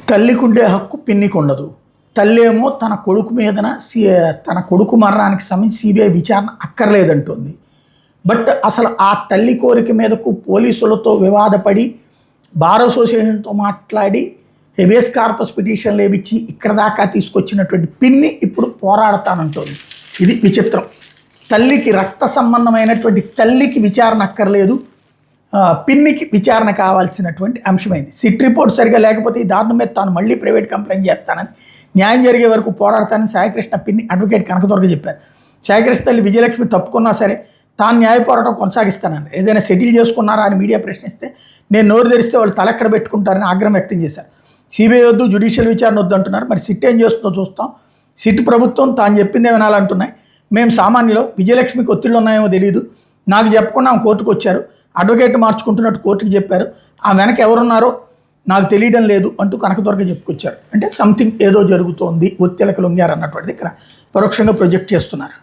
తల్లికి ఉండే హక్కు పిన్నికి ఉండదు. తల్లి ఏమో తన కొడుకు మీదన తన కొడుకు మరణానికి సంబంధించి సిబిఐ విచారణ అక్కర్లేదంటుంది. బట్ అసలు ఆ తల్లి కోరిక మీదకు పోలీసులతో వివాదపడి బార్ అసోసియేషన్తో మాట్లాడి హెబియస్ కార్పస్ పిటిషన్లు ఏమిచ్చి ఇక్కడ దాకా తీసుకొచ్చినటువంటి పిన్ని ఇప్పుడు పోరాడతానంటుంది. ఇది విచిత్రం. తల్లికి రక్త సంబంధమైనటువంటి తల్లికి విచారణ అక్కర్లేదు, పిన్నికి విచారణ కావాల్సినటువంటి అంశమైంది. సిట్ రిపోర్ట్ సరిగా లేకపోతే ఈ దారుణం మీద తాను మళ్ళీ ప్రైవేట్ కంప్లైంట్ చేస్తానని, న్యాయం జరిగే వరకు పోరాడతానని సాయికృష్ణ పిన్ని అడ్వకేట్ కనకదుర్గ చెప్పారు. సాయికృష్ణ తల్లి విజయలక్ష్మి తప్పుకున్నా సరే తాను న్యాయ పోరాటం కొనసాగిస్తానని, ఏదైనా సెటిల్ చేసుకున్నారా అని మీడియా ప్రశ్నిస్తే నేను నోరు తెరిస్తే వాళ్ళు తలెక్కడ పెట్టుకుంటారని ఆగ్రహం వ్యక్తం చేశారు. సిబిఐ వద్దు, జ్యుడిషియల్ విచారణ వద్దు అంటున్నారు. మరి సిట్ ఏం చేస్తుందో చూస్తాం. సిట్ ప్రభుత్వం తాను చెప్పిందే వినాలంటున్నాయి. మేము సామాన్యులు, విజయలక్ష్మికి ఒత్తిళ్ళు ఉన్నాయేమో తెలియదు, నాకు చెప్పకుండా ఆమె కోర్టుకు వచ్చారు, అడ్వకేట్ మార్చుకుంటున్నట్టు కోర్టుకి చెప్పారు, ఆ వెనక ఎవరున్నారో నాకు తెలియడం లేదు అంటూ కనకదుర్గ చెప్పుకొచ్చారు. అంటే సంథింగ్ ఏదో జరుగుతోంది, ఒత్తిళ్ళకి లొంగారు అన్నటువంటిది ఇక్కడ పరోక్షంగా ప్రొజెక్ట్ చేస్తున్నారు.